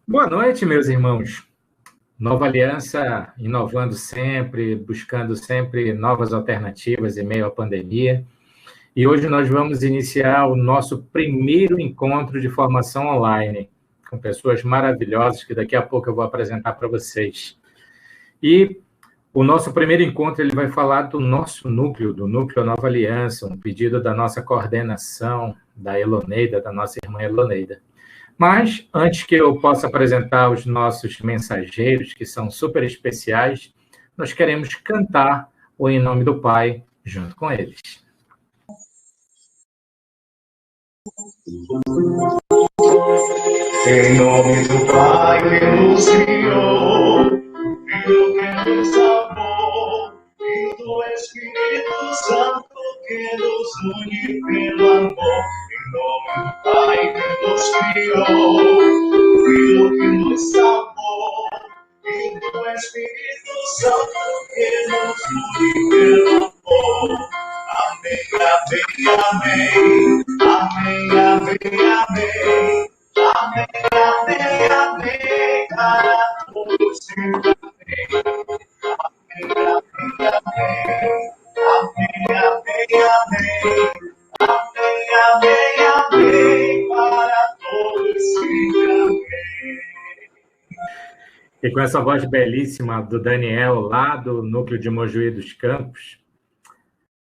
Boa noite, meus irmãos. Nova Aliança, inovando sempre, buscando sempre novas alternativas em meio à pandemia. E hoje nós vamos iniciar o nosso primeiro encontro de formação online, com pessoas maravilhosas que daqui a pouco eu vou apresentar para vocês. E o nosso primeiro encontro ele vai falar do nosso núcleo, do Núcleo Nova Aliança, um pedido da nossa coordenação, da Eloneida, da nossa irmã Eloneida. Mas, antes que eu possa apresentar os nossos mensageiros, que são super especiais, nós queremos cantar o Em Nome do Pai junto com eles. Em nome do Pai que nos criou, Filho que nos salvou, e do Espírito Santo que nos une pelo amor. Em nome do Pai que nos criou, Filho que nos salvou, e do Espírito Santo que nos une pelo amor. Amém, amém, amém, amém, amém, amém. Amém, amém, amém, para todos sempre amém. Amém, amém, amém, amém, amém, amém, amém, para todos sempre amém. E com essa voz belíssima do Daniel, lá do Núcleo de Mojuí dos Campos,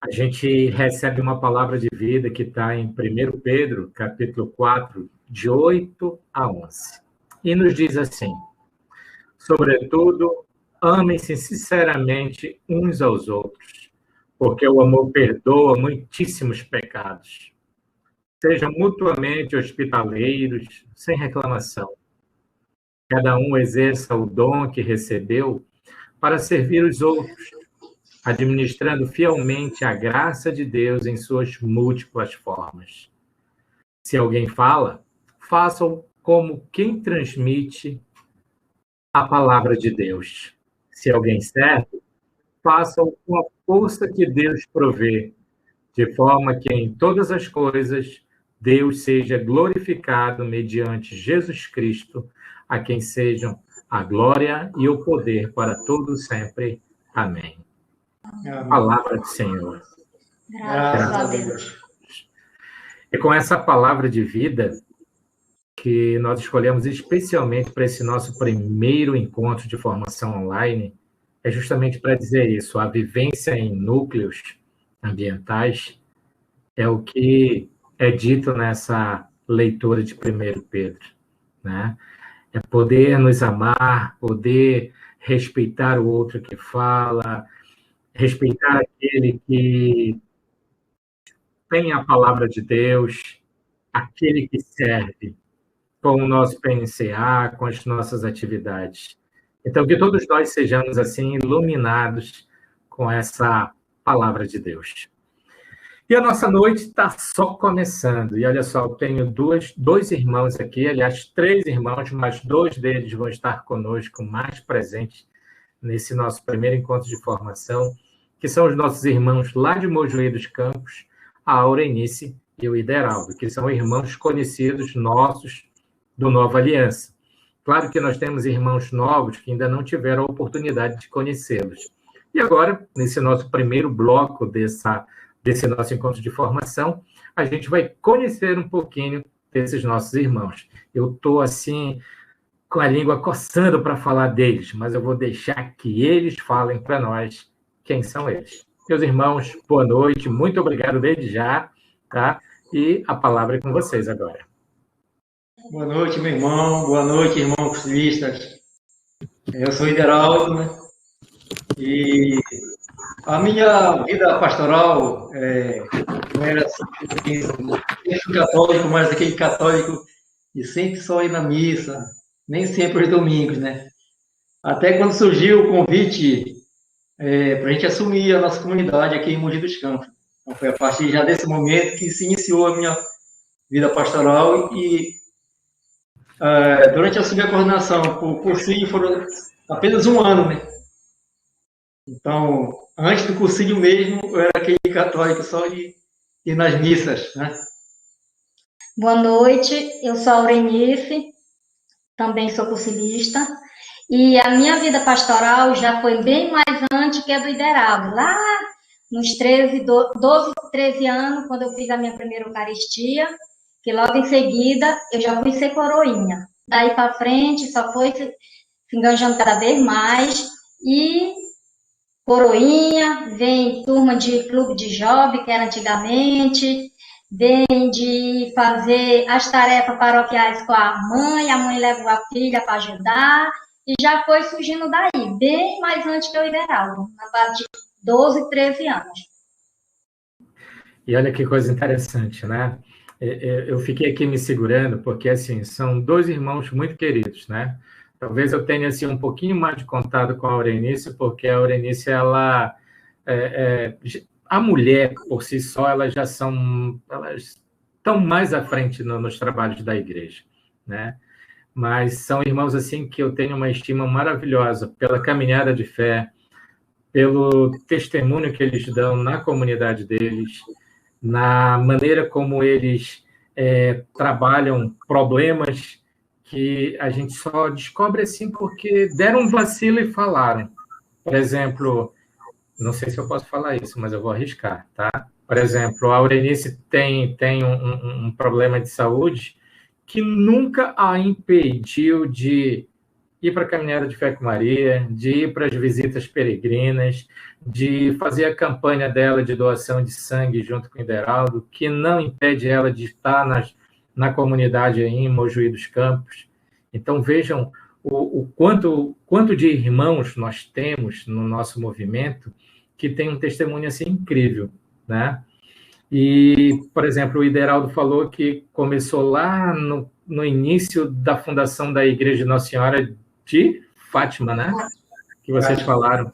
a gente recebe uma palavra de vida que está em 1 Pedro, capítulo 4, de 8 a 11. E nos diz assim: sobretudo, amem-se sinceramente uns aos outros, porque o amor perdoa muitíssimos pecados. Sejam mutuamente hospitaleiros, sem reclamação. Cada um exerça o dom que recebeu para servir os outros, administrando fielmente a graça de Deus em suas múltiplas formas. Se alguém fala, façam como quem transmite a palavra de Deus. Se alguém serve, façam com a força que Deus provê, de forma que em todas as coisas Deus seja glorificado mediante Jesus Cristo, a quem sejam a glória e o poder para todos sempre. Amém. Palavra do Senhor. Graças a Deus. E com essa palavra de vida que nós escolhemos especialmente para esse nosso primeiro encontro de formação online, é justamente para dizer isso: a vivência em núcleos ambientais é o que é dito nessa leitura de 1 Pedro, né? É poder nos amar, poder respeitar o outro que fala, respeitar aquele que tem a palavra de Deus, aquele que serve com o nosso PNCA, com as nossas atividades. Então, que todos nós sejamos assim iluminados com essa palavra de Deus. E a nossa noite está só começando. E olha só, eu tenho dois irmãos aqui, aliás, 3 irmãos, mas 2 deles vão estar conosco mais presentes nesse nosso primeiro encontro de formação, que são os nossos irmãos lá de Mojuí dos Campos, a Aurenice e o Ideraldo, que são irmãos conhecidos nossos do Nova Aliança. Claro que nós temos irmãos novos que ainda não tiveram a oportunidade de conhecê-los. E agora, nesse nosso primeiro bloco desse nosso encontro de formação, a gente vai conhecer um pouquinho desses nossos irmãos. Eu estou, assim, com a língua coçando para falar deles, mas eu vou deixar que eles falem para nós quem são eles. Meus irmãos, boa noite, muito obrigado desde já, tá? E a palavra é com vocês agora. Boa noite, meu irmão. Boa noite, irmãos cursilistas. Eu sou Ideraldo, né? E a minha vida pastoral não era assim, católico, mas aquele católico de sempre só ir na missa, nem sempre os domingos, né? Até quando surgiu o convite para a gente assumir a nossa comunidade aqui em Mogi dos Campos. Então, foi a partir já desse momento que se iniciou a minha vida pastoral e durante a minha coordenação por cursinho foram apenas 1 ano, né? Então, antes do cursinho mesmo, eu era aquele católico só de ir nas missas, né? Boa noite, eu sou a Aurenice, também sou cursilista. E a minha vida pastoral já foi bem mais antes que a do Ideraldo. Lá nos 12, 13 anos, quando eu fiz a minha primeira Eucaristia, que logo em seguida eu já fui ser coroinha. Daí para frente só foi se enganjando cada vez mais. E coroinha, vem turma de clube de jovem, que era antigamente, vem de fazer as tarefas paroquiais com a mãe leva a filha para ajudar, e já foi surgindo daí, bem mais antes que o Ideraldo, na base de 12, 13 anos. E olha que coisa interessante, né? Eu fiquei aqui me segurando, porque, assim, são dois irmãos muito queridos, né? Talvez eu tenha, assim, um pouquinho mais de contato com a Aurenice, porque a Aurenice, ela... a mulher, por si só, elas estão mais à frente nos trabalhos da igreja, né? Mas são irmãos, assim, que eu tenho uma estima maravilhosa pela caminhada de fé, pelo testemunho que eles dão na comunidade deles, na maneira como eles trabalham problemas que a gente só descobre assim porque deram um vacilo e falaram. Por exemplo, não sei se eu posso falar isso, mas eu vou arriscar, tá? Por exemplo, a Aurenice tem um problema de saúde que nunca a impediu de ir para a Caminhada de Fé com Maria, de ir para as visitas peregrinas, de fazer a campanha dela de doação de sangue junto com o Ideraldo, que não impede ela de estar na comunidade aí em Mojuí dos Campos. Então, vejam o quanto de irmãos nós temos no nosso movimento que tem um testemunho assim incrível, né? E, por exemplo, o Ideraldo falou que começou lá no início da fundação da Igreja de Nossa Senhora de Fátima, né? Que vocês falaram,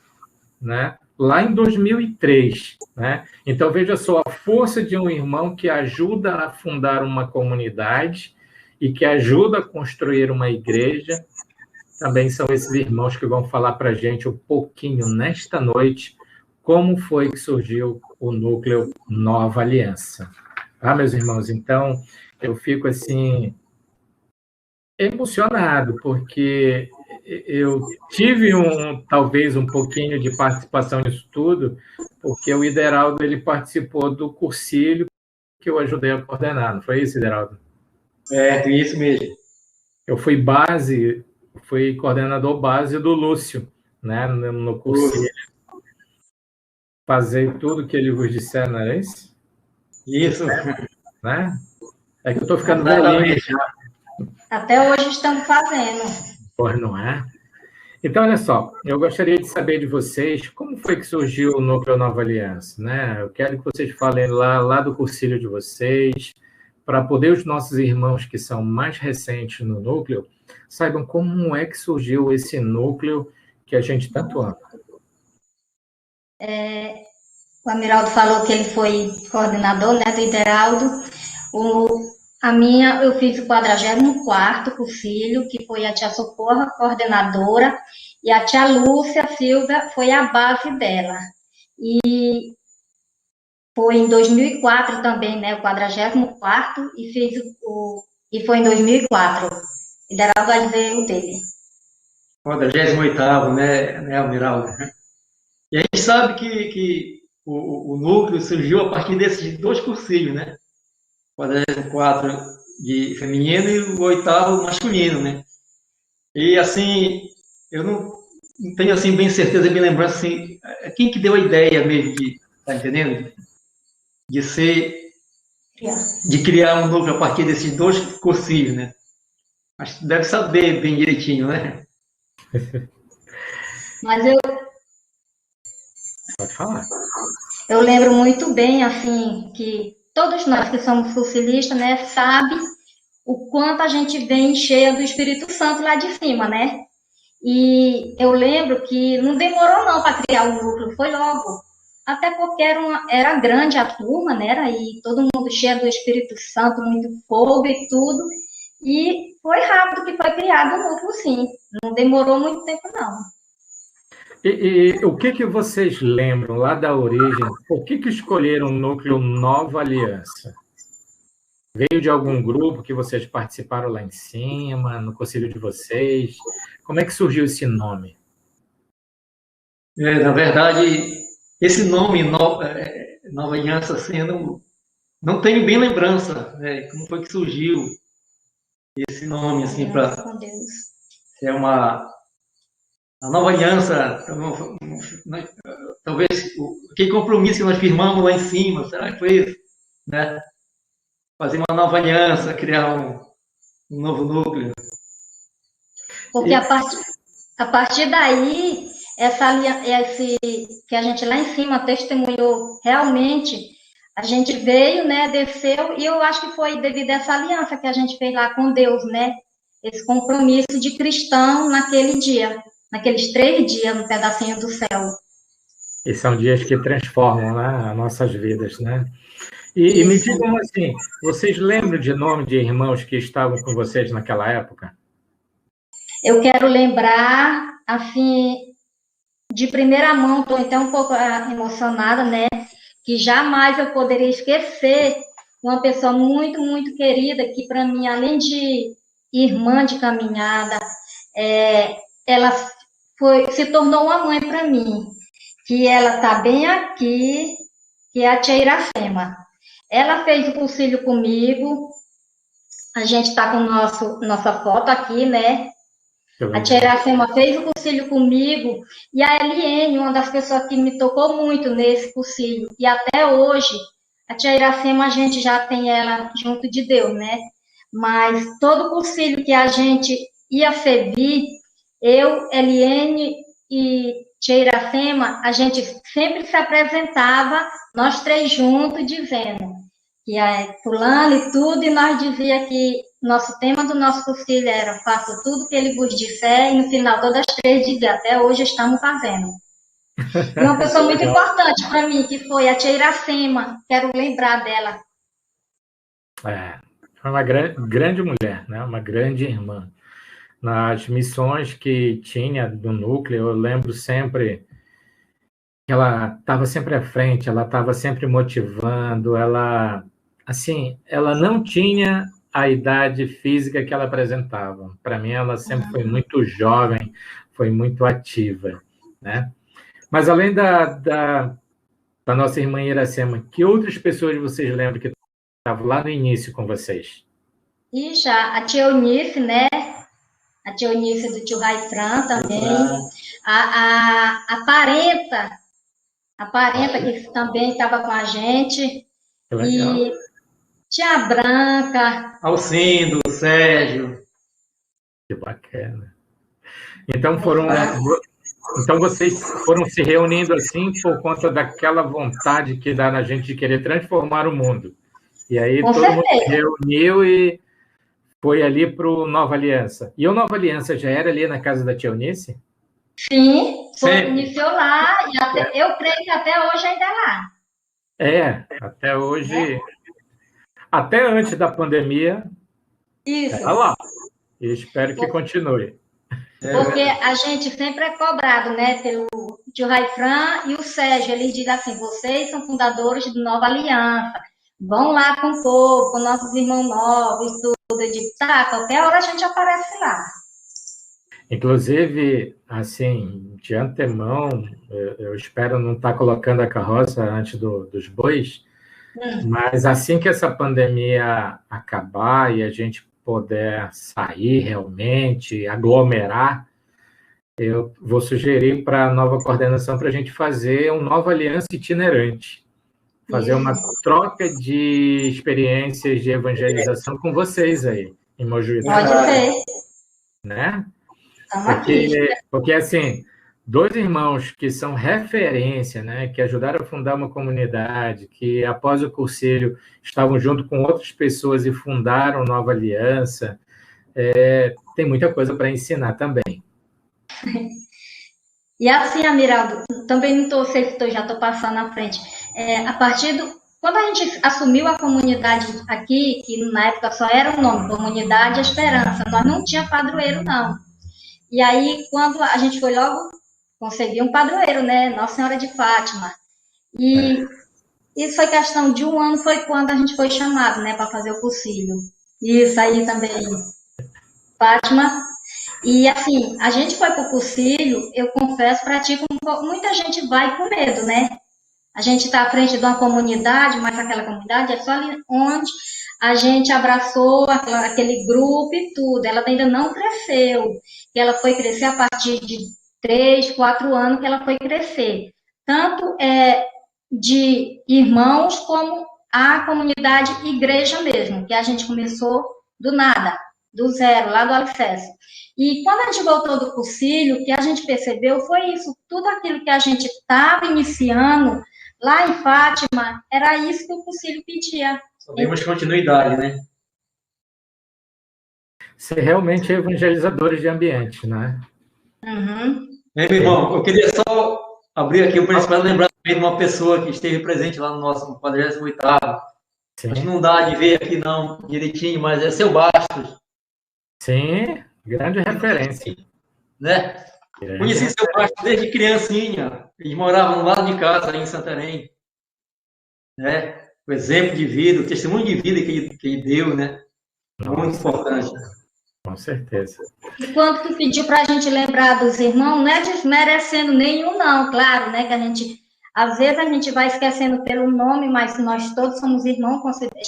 né? Lá em 2003, né? Então, veja só, a força de um irmão que ajuda a fundar uma comunidade e que ajuda a construir uma igreja. Também são esses irmãos que vão falar para a gente um pouquinho nesta noite como foi que surgiu o núcleo Nova Aliança. Ah, meus irmãos, então eu fico assim emocionado, porque eu tive talvez um pouquinho de participação nisso tudo, porque o Ideraldo ele participou do cursilho que eu ajudei a coordenar, não foi isso, Ideraldo? Isso mesmo. Eu fui coordenador base do Lúcio, né, no cursilho. Fazer tudo que ele vos disser, não é isso? Isso. Né? É que eu estou ficando velhinho. Até hoje estamos fazendo. Pois não é? Então, olha só, eu gostaria de saber de vocês como foi que surgiu o Núcleo Nova Aliança, né? Eu quero que vocês falem lá do cursilho de vocês, para poder os nossos irmãos que são mais recentes no núcleo saibam como é que surgiu esse núcleo que a gente tanto ama. O Amiraldo falou que ele foi coordenador, né, do Ideraldo. Eu fiz o 44º cursilho, que foi a tia Socorro, coordenadora, e a tia Lúcia Silva foi a base dela. E foi em 2004 também, né, o 44º, e foi em 2004. Ideraldo vai dizer o dele. 48º, né, Amiraldo? E a gente sabe que o núcleo surgiu a partir desses dois cursilhos, né? O 44 de feminino e o 8º masculino, né? E, assim, eu não tenho, assim, bem certeza, me lembrar, assim, quem que deu a ideia mesmo tá entendendo? De criar um núcleo a partir desses dois cursilhos, né? Acho que deve saber bem direitinho, né? Mas Pode falar. Eu lembro muito bem, assim, que todos nós que somos cursilistas, né, sabe o quanto a gente vem cheia do Espírito Santo lá de cima, né? E eu lembro que não demorou não para criar o núcleo, foi logo. Até porque era grande a turma, né? E todo mundo cheio do Espírito Santo, muito fogo e tudo. E foi rápido que foi criado o núcleo, sim. Não demorou muito tempo, não. E o que vocês lembram lá da origem? Por que escolheram o núcleo Nova Aliança? Veio de algum grupo que vocês participaram lá em cima, no conselho de vocês? Como é que surgiu esse nome? Na verdade, esse nome, Nova Aliança, assim, eu não tenho bem lembrança, né, como foi que surgiu esse nome, assim, para Com Deus. ser a Nova Aliança, talvez, aquele compromisso que nós firmamos lá em cima, será que foi isso? Né? Fazer uma nova aliança, criar um novo núcleo. Porque a partir daí, esse que a gente lá em cima testemunhou, realmente, a gente veio, né, desceu, e eu acho que foi devido a essa aliança que a gente fez lá com Deus, né? Esse compromisso de cristão naquele dia, naqueles 3 dias no pedacinho do céu. E são dias que transformam, né, as nossas vidas, né? E me digam assim, vocês lembram de nome de irmãos que estavam com vocês naquela época? Eu quero lembrar, assim, de primeira mão, estou até um pouco emocionada, né? Que jamais eu poderia esquecer uma pessoa muito, muito querida, que para mim, além de irmã de caminhada, ela se tornou uma mãe para mim, que ela está bem aqui, que é a tia Iracema. Ela fez o concílio comigo, a gente está com nossa foto aqui, né? A tia Iracema fez o concílio comigo, e a Eliene, uma das pessoas que me tocou muito nesse concílio, e até hoje, a tia Iracema, a gente já tem ela junto de Deus, né? Mas todo concílio que a gente ia servir, eu, Eliene e tia Iracema, a gente sempre se apresentava, nós 3 juntos, dizendo que é fulano e tudo, e nós dizia que nosso tema do nosso concílio era faça tudo que ele vos disser, e no final todas 3 dizia, até hoje estamos fazendo. E uma pessoa muito importante para mim, que foi a tia Iracema, quero lembrar dela. Foi uma grande mulher, né? Uma grande irmã. Nas missões que tinha do núcleo, eu lembro sempre que ela estava sempre à frente, ela estava sempre motivando, ela não tinha a idade física que ela apresentava. Para mim, ela sempre foi muito jovem, foi muito ativa, né? Mas além da nossa irmã Iracema, que outras pessoas vocês lembram que estavam lá no início com vocês? E já a tia Eunice, né? A tia Eunice do tio Raifran também. A Parenta, que também estava com a gente. E tia Branca. Alcindo, Sérgio. Que bacana. Então vocês foram se reunindo assim por conta daquela vontade que dá na gente de querer transformar o mundo. E aí todo mundo se reuniu e foi ali para o Nova Aliança. E o Nova Aliança já era ali na casa da tia Eunice? Sim, iniciou lá, e eu creio que até hoje ainda é lá. Até hoje, até antes da pandemia, isso. Era lá. E espero que continue. Porque a gente sempre é cobrado, né, pelo tio Raifran e o Sérgio. Eles dizem assim, vocês são fundadores de Nova Aliança, vão lá com o povo, com nossos irmãos novos, tudo. Eu digo, tá, qualquer hora a gente aparece lá. Inclusive, assim, de antemão, eu espero não estar colocando a carroça antes dos bois, mas assim que essa pandemia acabar e a gente puder sair realmente, aglomerar, eu vou sugerir para a nova coordenação para a gente fazer uma nova aliança itinerante, fazer uma troca de experiências de evangelização com vocês aí, em Mojuí. Pode ser. Né? Porque, assim, 2 irmãos que são referência, né, que ajudaram a fundar uma comunidade, que após o concílio estavam junto com outras pessoas e fundaram Nova Aliança, tem muita coisa para ensinar também. E assim, Amiraldo, também não sei se já estou passando na frente, quando a gente assumiu a comunidade aqui, que na época só era o nome, Comunidade Esperança, nós não tinha padroeiro, não. E aí, quando a gente foi logo conseguir um padroeiro, né? Nossa Senhora de Fátima. E isso foi questão de um ano, foi quando a gente foi chamado, né, para fazer o cursilho. Isso aí também, Fátima. E assim, a gente foi para o cursilho, eu confesso para ti, muita gente vai com medo, né? A gente está à frente de uma comunidade, mas aquela comunidade é só ali onde a gente abraçou aquele grupo e tudo. Ela ainda não cresceu. Ela foi crescer a partir de 3, 4 anos que ela foi crescer. Tanto de irmãos como a comunidade igreja mesmo, que a gente começou do nada, do zero, lá do alicerce. E quando a gente voltou do cursilho, o que a gente percebeu foi isso, tudo aquilo que a gente estava iniciando lá em Fátima, era isso que o cursilho pedia. Só demos continuidade, né? Ser realmente evangelizadores de ambiente, né? Uhum. Meu irmão, eu queria só abrir aqui o para lembrar também de uma pessoa que esteve presente lá no nosso 48º. Acho que não dá de ver aqui não direitinho, mas é seu Bastos. Sim, grande referência. Né? Conheci seu Bastos desde criancinha. Eles moravam no lado de casa, aí em Santarém. Né? O exemplo de vida, o testemunho de vida que ele deu, né? Nossa, muito importante. Com certeza. E quando tu pediu para a gente lembrar dos irmãos, não é desmerecendo nenhum, não, claro, né? Que a gente, às vezes a gente vai esquecendo pelo nome, mas nós todos somos irmãos,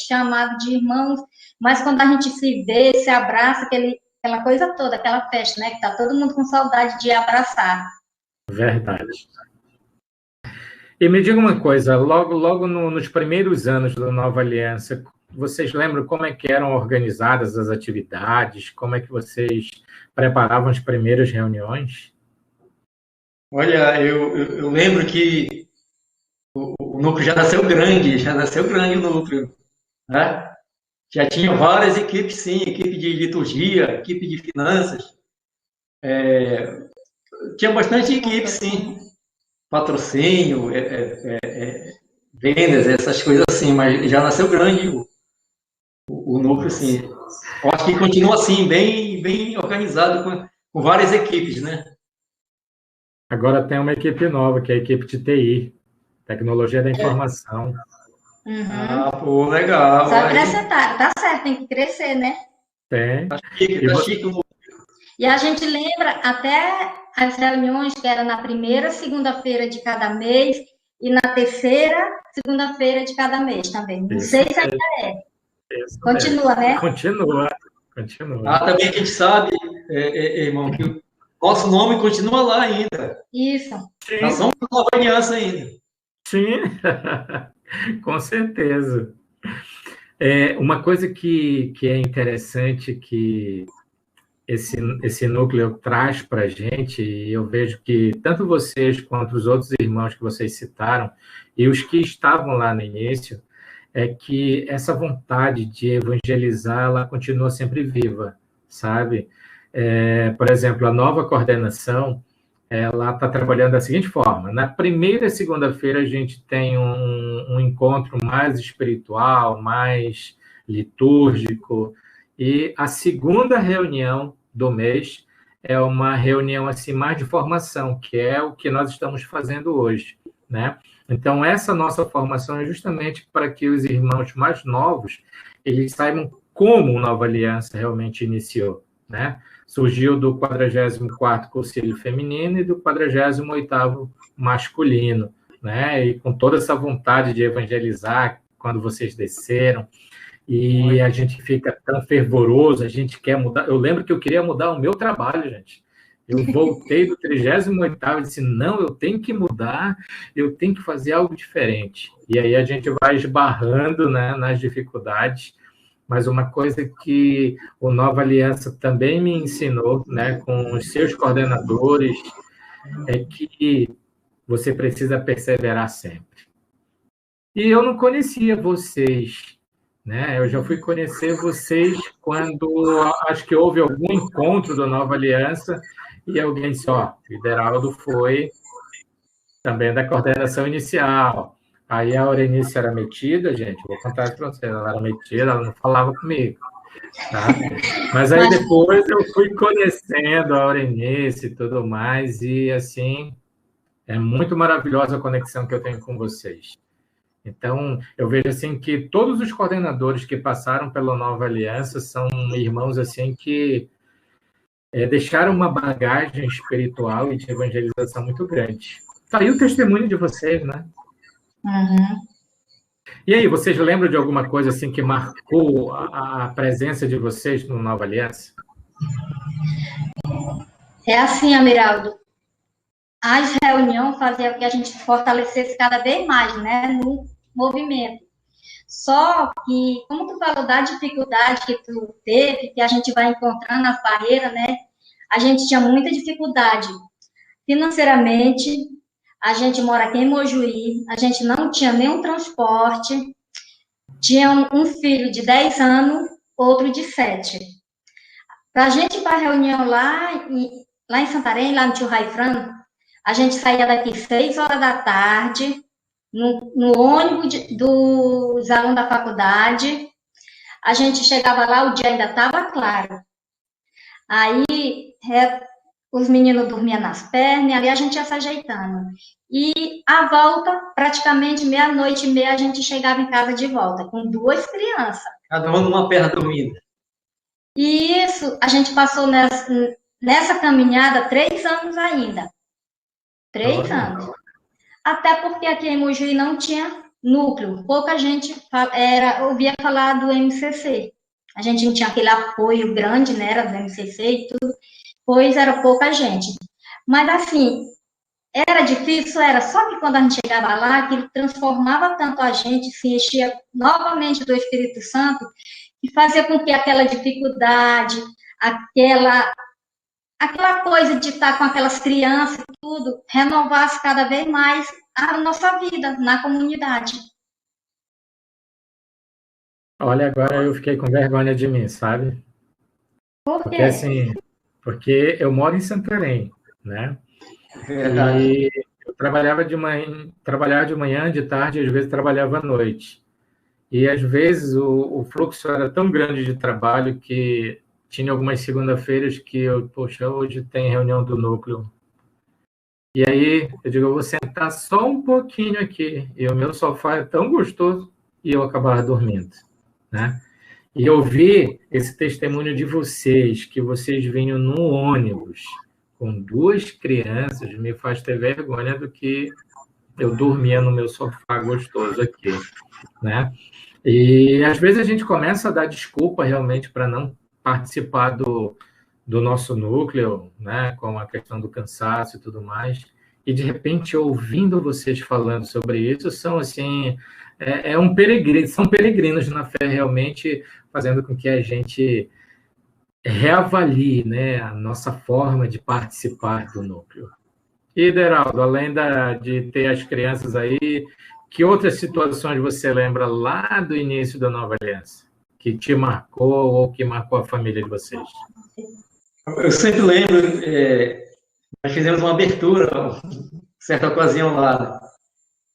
chamados de irmãos, mas quando a gente se vê, se abraça, aquela coisa toda, aquela festa, né? Que tá todo mundo com saudade de abraçar. Verdade. E me diga uma coisa, logo nos primeiros anos da Nova Aliança, vocês lembram como é que eram organizadas as atividades? Como é que vocês preparavam as primeiras reuniões? Olha, eu lembro que o núcleo já nasceu grande o núcleo, né? Já tinha várias equipes, sim, equipe de liturgia, equipe de finanças. Tinha bastante equipe, sim. Patrocínio, vendas, essas coisas assim, mas já nasceu grande o núcleo, sim. Eu acho que continua assim, bem organizado, com várias equipes, né? Agora tem uma equipe nova, que é a equipe de TI, Tecnologia da Informação. Uhum. Ah, pô, legal. Só acrescentar, tá certo, tem que crescer, né? Tem. Tá chique. E a gente lembra até as reuniões que era na primeira segunda-feira de cada mês e na terceira segunda-feira de cada mês também. Não sei se ainda é. Isso Continua, né? Continua. Ah, também que a gente sabe, irmão, que o nosso nome continua lá ainda. Isso. Nós somos Nova Aliança ainda. Sim, com certeza. Uma coisa que é interessante que esse núcleo traz para a gente, e eu vejo que tanto vocês quanto os outros irmãos que vocês citaram, e os que estavam lá no início, é que essa vontade de evangelizar, ela continua sempre viva, sabe? Por exemplo, a nova coordenação, ela está trabalhando da seguinte forma: na primeira segunda-feira a gente tem um encontro mais espiritual, mais litúrgico, e a segunda reunião do mês é uma reunião assim mais de formação, que é o que nós estamos fazendo hoje, né? Então, essa nossa formação é justamente para que os irmãos mais novos, eles saibam como a Nova Aliança realmente iniciou, né? Surgiu do 44º Concílio Feminino e do 48º Masculino, né? E com toda essa vontade de evangelizar, quando vocês desceram, e a gente fica tão fervoroso, a gente quer mudar. Eu lembro que eu queria mudar o meu trabalho, gente. Eu voltei do 38º e disse, não, eu tenho que mudar, eu tenho que fazer algo diferente. E aí a gente vai esbarrando, né, nas dificuldades, mas uma coisa que o Nova Aliança também me ensinou, né, com os seus coordenadores, é que você precisa perseverar sempre. E eu não conhecia vocês, né? Eu já fui conhecer vocês quando acho que houve algum encontro da Nova Aliança e alguém disse, ó, o Ideraldo foi também da coordenação inicial. Aí a Aurenice era metida, gente, vou contar isso para vocês, ela era metida, ela não falava comigo, tá? Mas aí depois eu fui conhecendo a Aurenice e tudo mais, e assim, é muito maravilhosa a conexão que eu tenho com vocês. Então, eu vejo assim que todos os coordenadores que passaram pela Nova Aliança são irmãos assim que deixaram uma bagagem espiritual e de evangelização muito grande. Tá aí o testemunho de vocês, né? Uhum. E aí, vocês lembram de alguma coisa assim que marcou a presença de vocês no Nova Aliança? É assim, Amiraldo. As reuniões faziam com que a gente fortalecesse cada vez mais, né, no movimento. Só que, como tu falou da dificuldade que tu teve, que a gente vai encontrando as barreiras, né, a gente tinha muita dificuldade. Financeiramente, a gente mora aqui em Mojuí, a gente não tinha nenhum transporte, tinha um filho de 10 anos, outro de 7. Para a gente ir para a reunião lá em Santarém, lá no Tio Raifran, a gente saía daqui 6 horas da tarde, no ônibus dos alunos da faculdade. A gente chegava lá, o dia ainda estava claro. Aí, os meninos dormiam nas pernas, e ali a gente ia se ajeitando. E a volta, praticamente meia-noite e meia, a gente chegava em casa de volta, com 2 crianças. Cada uma numa perna dormindo. E isso, a gente passou nessa caminhada 3 anos ainda. 3 anos. Até porque aqui em Mojuí não tinha núcleo. Pouca gente ouvia falar do MCC. A gente não tinha aquele apoio grande, né, era do MCC e tudo, pois era pouca gente. Mas, assim, era difícil, era. Só que quando a gente chegava lá, aquilo transformava tanto a gente, se enchia novamente do Espírito Santo, e fazia com que aquela dificuldade, aquela coisa de estar com aquelas crianças e tudo, renovasse cada vez mais a nossa vida na comunidade. Olha, agora eu fiquei com vergonha de mim, sabe? Por quê? Porque assim, porque eu moro em Santarém, né? Verdade. E eu trabalhava de manhã, de tarde, às vezes trabalhava à noite. E às vezes o fluxo era tão grande de trabalho que tinha algumas segunda-feiras que poxa, hoje tem reunião do núcleo. E aí eu digo, eu vou sentar só um pouquinho aqui. E o meu sofá é tão gostoso e eu acabava dormindo, né? E eu vi esse testemunho de vocês, que vocês vinham no ônibus com 2 crianças, me faz ter vergonha do que eu dormia no meu sofá gostoso aqui, né? E às vezes a gente começa a dar desculpa realmente para não participar do nosso núcleo, né? Com a questão do cansaço e tudo mais. E de repente, ouvindo vocês falando sobre isso, são assim, são peregrinos na fé realmente, fazendo com que a gente reavalie, né, a nossa forma de participar do núcleo. E, Deraldo, além de ter as crianças aí, que outras situações você lembra lá do início da Nova Aliança, que te marcou ou que marcou a família de vocês? Eu sempre lembro, nós fizemos uma abertura, certa ocasião lá.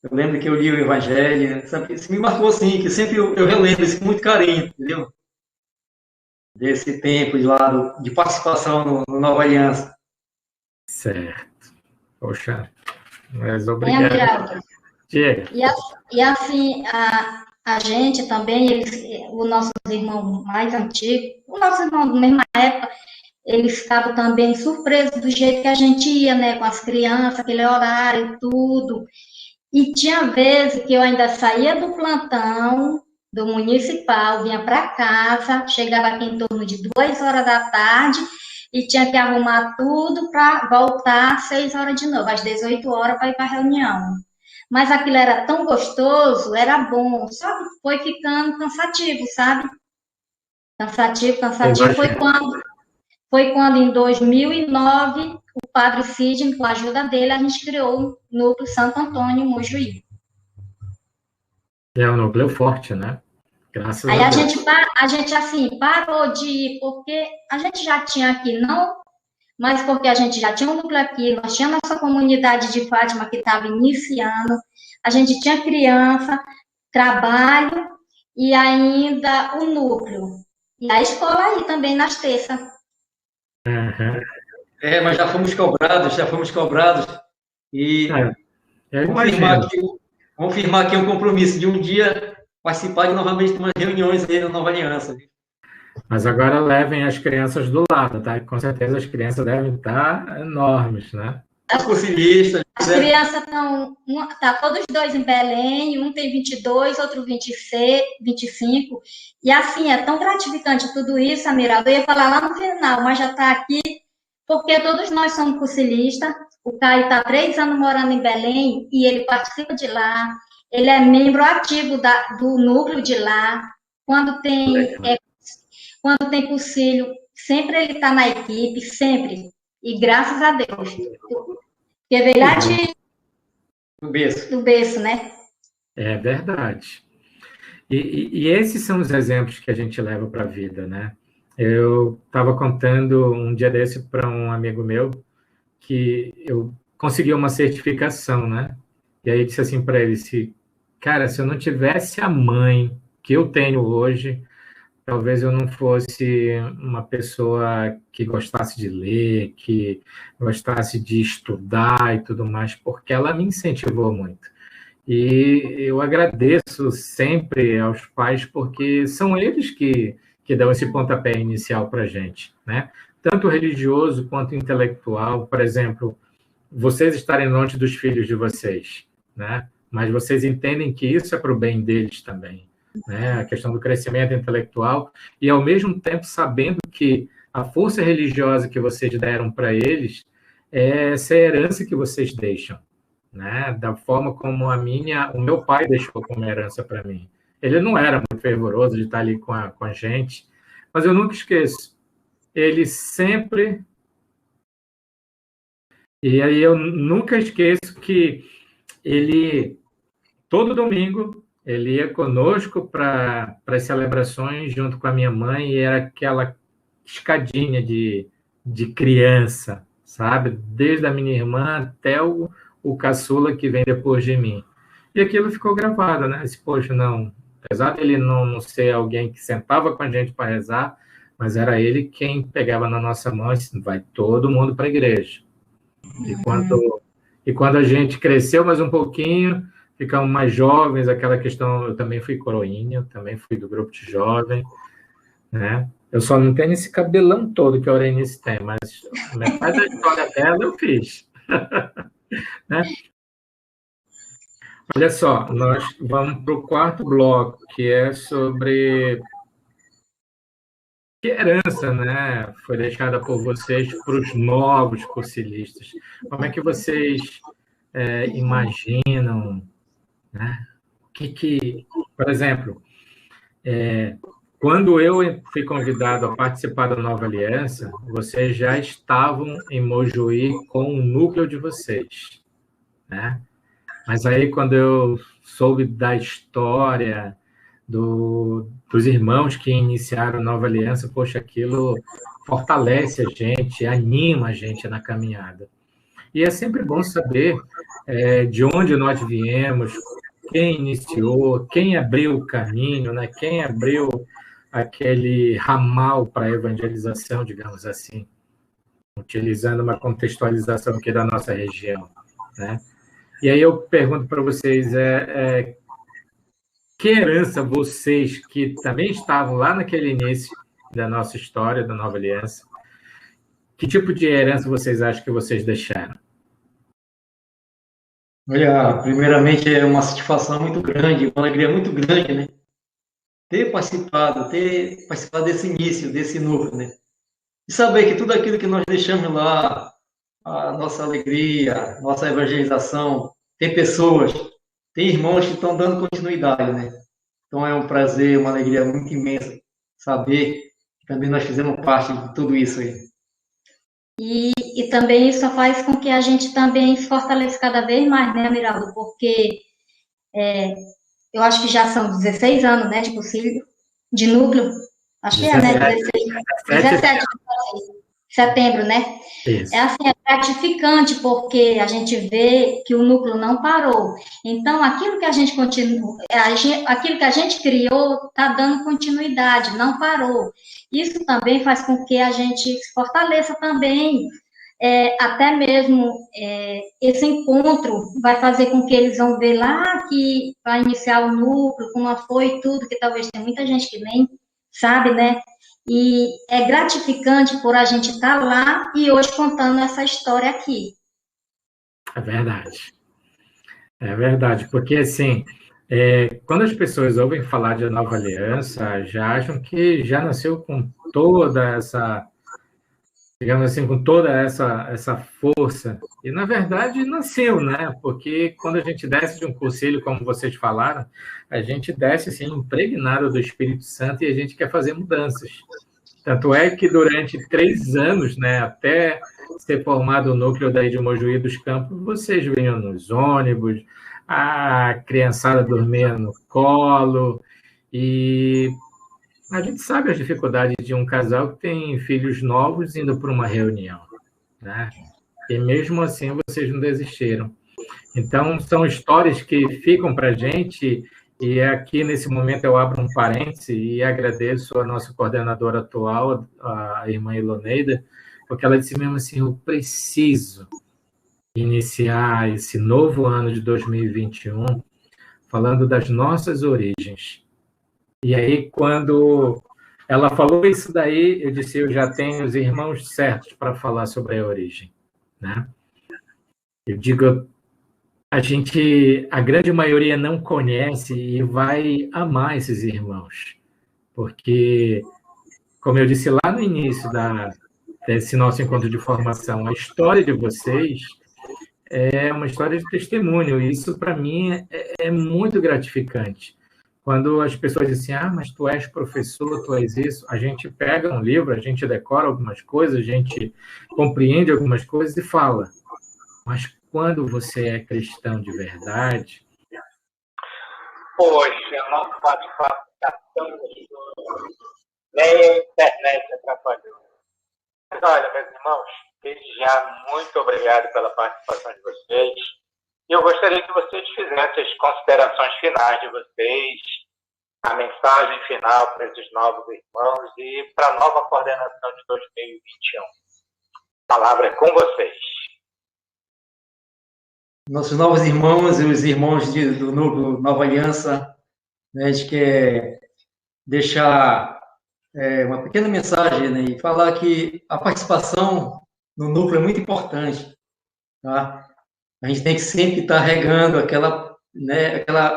Eu lembro que eu li o Evangelho, sabe? Isso me marcou assim, que sempre eu relembro isso com muito carinho, entendeu? Desse tempo de participação no Nova Aliança. Certo. Poxa, mas obrigado. Diga. E assim, a gente também, os nossos irmãos mais antigos, os nossos irmãos da mesma época, eles ficavam também surpresos do jeito que a gente ia, né, com as crianças, aquele horário, tudo. E tinha vezes que eu ainda saía do plantão do municipal, vinha para casa, chegava aqui em torno de 2 horas da tarde e tinha que arrumar tudo para voltar às 6 horas de novo, às 18 horas para ir para a reunião. Mas aquilo era tão gostoso, era bom, só que foi ficando cansativo, sabe? Cansativo. Foi quando em 2009, o padre Sidney, com a ajuda dele, a gente criou o Núcleo Santo Antônio Mojuí. É um núcleo forte, né? Graças a Deus. A gente, assim, parou de ir, porque a gente já tinha aqui, não, mas porque a gente já tinha um núcleo aqui, nós tínhamos nossa comunidade de Fátima que estava iniciando, a gente tinha criança, trabalho e ainda o núcleo. E a escola aí também nas terças. Uhum. Mas já fomos cobrados. E confirmar aqui um compromisso de um dia participar de novamente de umas reuniões aí na Nova Aliança. Mas agora levem as crianças do lado, tá? Com certeza as crianças devem estar enormes, né? Os cursilistas. As crianças estão, tá todos dois em Belém, um tem 22, outro 26, 25, e assim, é tão gratificante tudo isso, Amiraldo. Eu ia falar lá no final, mas já está aqui, porque todos nós somos cursilistas. O Caio está 3 anos morando em Belém e ele participa de lá, ele é membro ativo do núcleo de lá. Quando tem cursilho, sempre ele está na equipe, sempre. E graças a Deus. Porque veio lá do berço, né? É verdade. E esses são os exemplos que a gente leva para a vida, né? Eu estava contando um dia desse para um amigo meu que eu consegui uma certificação, né? E aí disse assim para ele, cara, se eu não tivesse a mãe que eu tenho hoje, talvez eu não fosse uma pessoa que gostasse de ler, que gostasse de estudar e tudo mais, porque ela me incentivou muito. E eu agradeço sempre aos pais, porque são eles que dão esse pontapé inicial para a gente, né? Tanto religioso quanto intelectual. Por exemplo, vocês estarem longe dos filhos de vocês, né? Mas vocês entendem que isso é para o bem deles também, né? A questão do crescimento intelectual e, ao mesmo tempo, sabendo que a força religiosa que vocês deram para eles é essa herança que vocês deixam, né? Da forma como o meu pai deixou como herança para mim. Ele não era muito fervoroso de estar ali com a gente, mas eu nunca esqueço. Ele sempre... E aí eu nunca esqueço que ele, todo domingo, ele ia conosco para as celebrações junto com a minha mãe e era aquela escadinha de criança, sabe? Desde a minha irmã até o caçula que vem depois de mim. E aquilo ficou gravado, né? Poxa, não, apesar dele não ser alguém que sentava com a gente para rezar, mas era ele quem pegava na nossa mão e disse, vai todo mundo para a igreja. E quando a gente cresceu mais um pouquinho, ficamos mais jovens, aquela questão, eu também fui coroinha, também fui do grupo de jovem, né? Eu só não tenho esse cabelão todo que a Aurenice tem, mas metade da história dela eu fiz. Né? Olha só, nós vamos para o 4º bloco, que é sobre que herança, né, foi deixada por vocês para os novos cursilistas. Como é que vocês imaginam, né? Por exemplo, quando eu fui convidado a participar da Nova Aliança, vocês já estavam em Mojuí com o núcleo de vocês, né? Mas aí, quando eu soube da história dos irmãos que iniciaram a Nova Aliança, poxa, aquilo fortalece a gente, anima a gente na caminhada. E é sempre bom saber de onde nós viemos, quem iniciou, quem abriu o caminho, né? Quem abriu aquele ramal para a evangelização, digamos assim, utilizando uma contextualização aqui da nossa região, né? E aí eu pergunto para vocês, que herança vocês, que também estavam lá naquele início da nossa história, da Nova Aliança, que tipo de herança vocês acham que vocês deixaram? Olha, primeiramente é uma satisfação muito grande, uma alegria muito grande, né? Ter participado desse início, desse núcleo, né? E saber que tudo aquilo que nós deixamos lá, a nossa alegria, nossa evangelização, tem pessoas, tem irmãos que estão dando continuidade, né? Então é um prazer, uma alegria muito imensa saber que também nós fizemos parte de tudo isso aí. E também isso faz com que a gente também se fortaleça cada vez mais, né, Amiraldo? Porque eu acho que já são 16 anos, né, de cursilho, de núcleo. Acho que 17 de setembro, né? Isso. Assim, é gratificante porque a gente vê que o núcleo não parou. Então, aquilo que a gente aquilo que a gente criou está dando continuidade, não parou. Isso também faz com que a gente se fortaleça também até mesmo esse encontro vai fazer com que eles vão ver lá que vai iniciar o núcleo, como foi tudo, que talvez tenha muita gente que nem sabe, né? E é gratificante por a gente estar lá e hoje contando essa história aqui. É verdade. É verdade, porque assim, quando as pessoas ouvem falar de Nova Aliança, já acham que já nasceu com toda essa, digamos assim, com toda essa força. E, na verdade, nasceu, né? Porque quando a gente desce de um conselho, como vocês falaram, a gente desce, assim, impregnado do Espírito Santo e a gente quer fazer mudanças. Tanto é que durante 3 anos, né, até ser formado o núcleo daí de Mojuí dos Campos, vocês vinham nos ônibus, a criançada dormia no colo, e a gente sabe as dificuldades de um casal que tem filhos novos indo para uma reunião, né? E mesmo assim vocês não desistiram. Então, são histórias que ficam para a gente, e aqui nesse momento eu abro um parêntese e agradeço a nossa coordenadora atual, a irmã Iloneida, porque ela disse mesmo assim, eu preciso iniciar esse novo ano de 2021 falando das nossas origens. E aí, quando ela falou isso daí, eu disse, eu já tenho os irmãos certos para falar sobre a origem, né? Eu digo, a grande maioria não conhece e vai amar esses irmãos, porque, como eu disse lá no início desse nosso encontro de formação, a história de vocês é uma história de testemunho, e isso, para mim, é muito gratificante. Quando as pessoas dizem assim, mas tu és professor, tu és isso, a gente pega um livro, a gente decora algumas coisas, a gente compreende algumas coisas e fala. Mas quando você é cristão de verdade... Poxa, nosso bate-papo está tão gostoso. Nem a internet atrapalhou. Mas olha, meus irmãos, desde já, muito obrigado pela participação de vocês. E eu gostaria que vocês fizessem as considerações finais de vocês, a mensagem final para esses novos irmãos e para a nova coordenação de 2021. A palavra é com vocês. Nossos novos irmãos e os irmãos do Núcleo Nova Aliança, né, a gente quer deixar uma pequena mensagem, né, e falar que a participação no núcleo é muito importante, tá? A gente tem que sempre estar regando aquela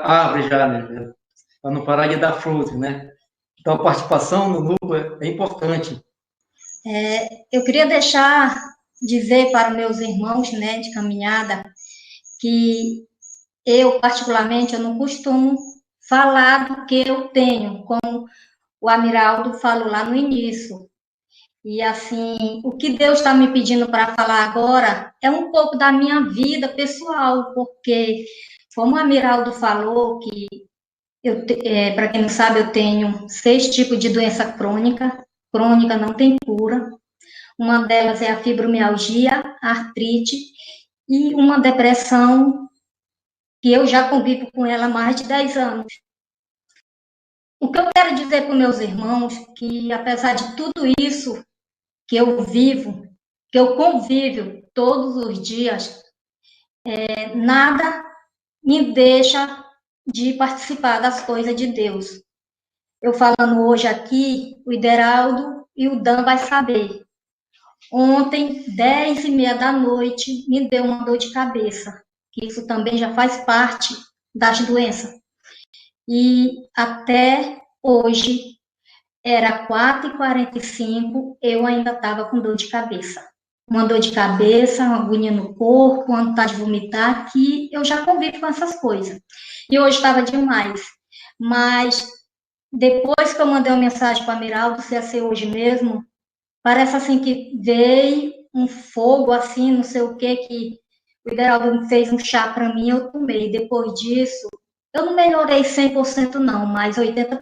árvore já, né, para não parar de dar fruto, né? Então, a participação no núcleo é importante. Eu queria dizer para meus irmãos, né, de caminhada, que eu, particularmente, eu não costumo falar do que eu tenho, como o Amiraldo falou lá no início. E, assim, o que Deus está me pedindo para falar agora é um pouco da minha vida pessoal, porque, como o Amiraldo falou, que para quem não sabe, eu tenho 6 tipos de doença crônica não tem cura. Uma delas é a fibromialgia, a artrite, e uma depressão que eu já convivo com ela há mais de 10 anos. O que eu quero dizer para os meus irmãos, que apesar de tudo isso que eu vivo, que eu convivo todos os dias, nada me deixa de participar das coisas de Deus. Eu falando hoje aqui, o Ideraldo e o Dan vai saber. Ontem, 10h30 da noite, me deu uma dor de cabeça, que isso também já faz parte das doenças. E até hoje, era 4h45, eu ainda estava com dor de cabeça. Uma dor de cabeça, uma agonia no corpo, uma vontade de vomitar, que eu já convivo com essas coisas. E hoje estava demais. Mas depois que eu mandei uma mensagem para o Amiraldo, se ia ser hoje mesmo, parece assim que veio um fogo, assim, não sei o que o Ideraldo fez um chá para mim, eu tomei. Depois disso, eu não melhorei 100% não, mas 80%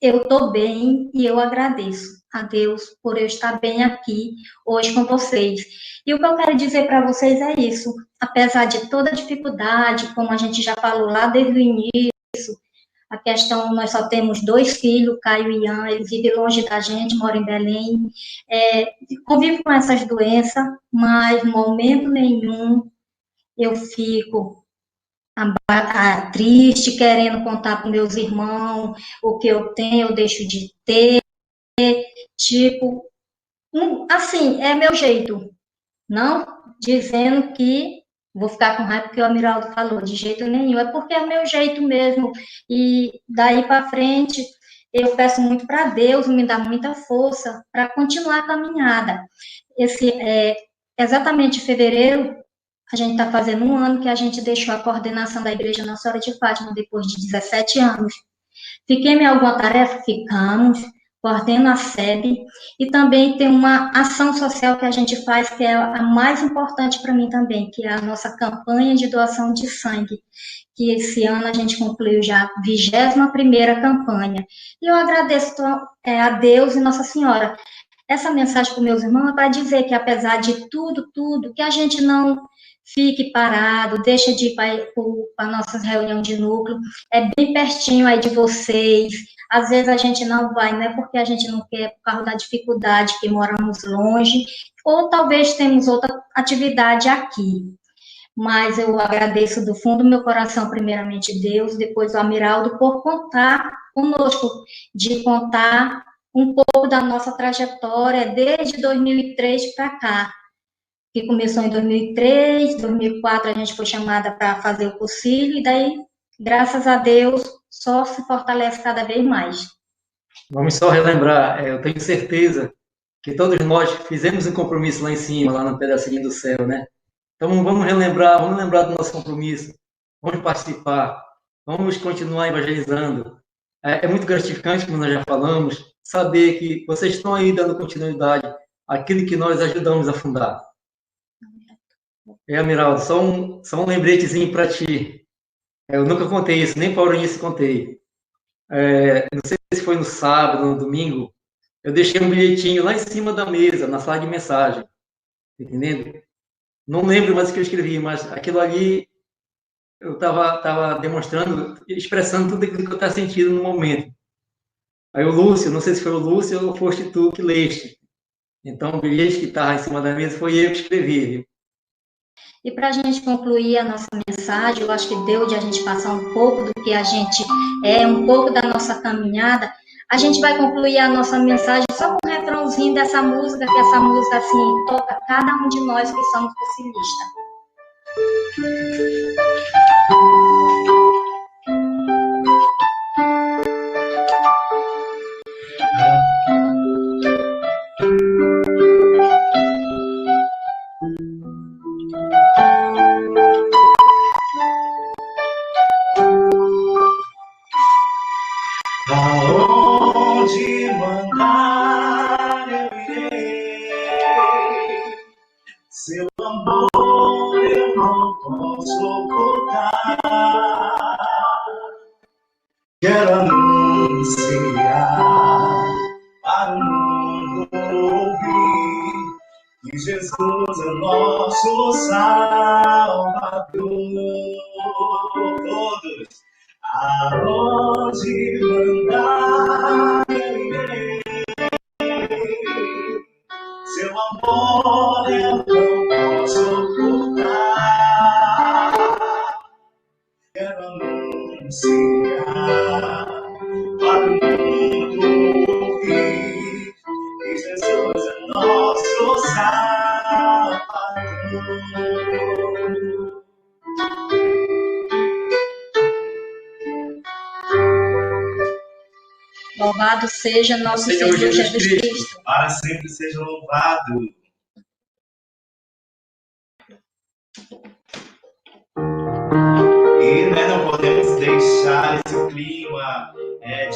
eu estou bem e eu agradeço a Deus por eu estar bem aqui hoje com vocês. E o que eu quero dizer para vocês é isso, apesar de toda a dificuldade, como a gente já falou lá desde o início, A questão, nós só temos 2 filhos, Caio e Ian, eles vivem longe da gente, moram em Belém. Convivo com essas doenças, mas em momento nenhum eu fico triste, querendo contar para meus irmãos o que eu tenho, eu deixo de ter. Tipo, assim, é meu jeito. Não dizendo que vou ficar com raiva porque o Amiraldo falou, de jeito nenhum. É porque é meu jeito mesmo. E daí para frente, eu peço muito para Deus me dar muita força para continuar a caminhada. Exatamente em fevereiro, a gente está fazendo 1 ano que a gente deixou a coordenação da Igreja Nossa Senhora de Fátima, depois de 17 anos. Fiquei em alguma tarefa? Ficamos. Coordeno a SEB, e também tem uma ação social que a gente faz, que é a mais importante para mim também, que é a nossa campanha de doação de sangue, que esse ano a gente concluiu já a 21ª campanha. E eu agradeço a Deus e Nossa Senhora. Essa mensagem para os meus irmãos é para dizer que, apesar de tudo, que a gente não fique parado, deixa de ir para nossas reuniões de núcleo, é bem pertinho aí de vocês. Às vezes a gente não vai, não é porque a gente não quer, por causa da dificuldade, que moramos longe, ou talvez temos outra atividade aqui. Mas eu agradeço do fundo do meu coração, primeiramente Deus, depois o Amiraldo, por contar conosco, de contar um pouco da nossa trajetória desde 2003 para cá, que começou em 2003, 2004 a gente foi chamada para fazer o cursilho, e daí, graças a Deus, só se fortalece cada vez mais. Vamos só relembrar, eu tenho certeza que todos nós fizemos um compromisso lá em cima, lá no pedacinho do céu, né? Então vamos lembrar do nosso compromisso, vamos participar, vamos continuar evangelizando. É muito gratificante, como nós já falamos, saber que vocês estão aí dando continuidade àquilo que nós ajudamos a fundar. Amiraldo, só um lembretezinho para ti. Eu nunca contei isso, nem para a Eunice contei. Não sei se foi no sábado, no domingo, eu deixei um bilhetinho lá em cima da mesa, na sala de mensagem. Entendendo? Não lembro mais o que eu escrevi, mas aquilo ali eu estava demonstrando, expressando tudo aquilo que eu estava sentindo no momento. Aí o Lúcio, não sei se foi o Lúcio ou foste tu que leste. Então o bilhete que estava em cima da mesa foi eu que escrevi, viu? E para a gente concluir a nossa mensagem, eu acho que deu de a gente passar um pouco do que a gente é, um pouco da nossa caminhada. A gente vai concluir a nossa mensagem só com um refrãozinho dessa música, que essa música, assim, toca cada um de nós que somos cursilistas. Aonde mandar eu irei, seu amor eu não posso ocultar. Quero anunciar para o mundo ouvir que Jesus é o nosso Salvador. Todos. Aonde mandar eu irei, seu amor eu não posso ocultar. Quero anunciar para o mundo ouvir que Jesus é nosso Salvador. Louvado seja nosso Senhor Jesus Cristo. Para sempre seja louvado. E não podemos deixar esse clima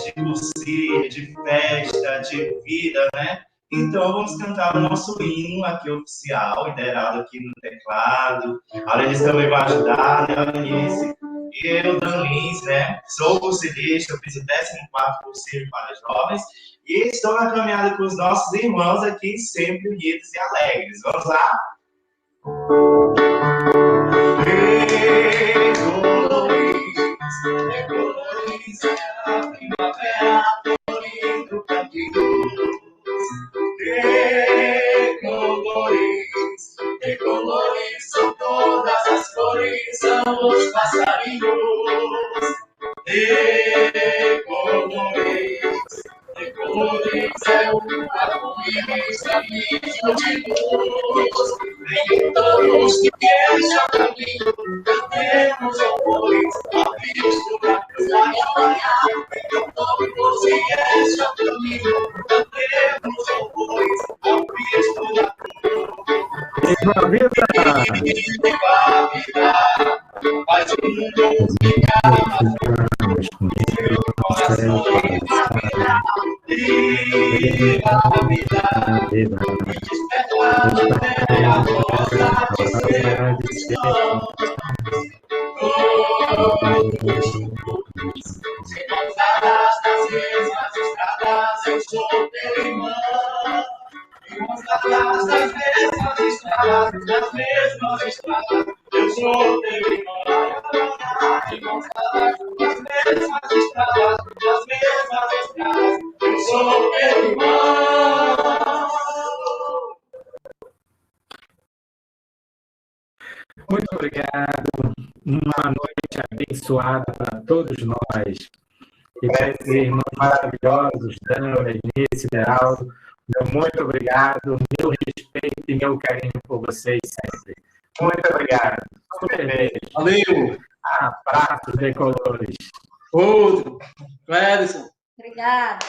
de cursilha, de festa, de vida, né? Então vamos cantar o nosso hino aqui oficial, liderado aqui no teclado. A Letícia também vai ajudar, né, a Eunice? E eu, Dan Lins, né? Sou cursilista, eu fiz o 14º cursilho para jovens e estou na caminhada com os nossos irmãos aqui, sempre unidos e alegres. Vamos lá? Ei, Luiz, Decolores é a primavera florindo campos. Decolores são todas as cores, são os passarinhos. Decolores é o arco-íris caminho de luz. Venham todos que deixam caminho, cantemos horrores ao Cristo da cruz. Venham todos que deixam caminho, cantemos horrores ao Cristo da cruz. Viva a vida! Viva a vida! Faz o mundo ficar mais bonito, seu coração imaginar. Viva a vida! Desperta até a rosa de ser se encontrarás nas mesmas estradas, eu sou teu irmão. Encontrarás nas mesmas estradas, eu sou teu irmão. Encontrarás nas mesmas estradas, eu sou teu irmão. Muito obrigado. Uma noite abençoada para todos nós. E para esses irmãos maravilhosos, Dan, Eunice, Deraldo, meu muito obrigado, meu respeito e meu carinho por vocês sempre. Muito obrigado. Super beijo. Valeu. Abraços decolores. Outro. Clédson. Obrigada.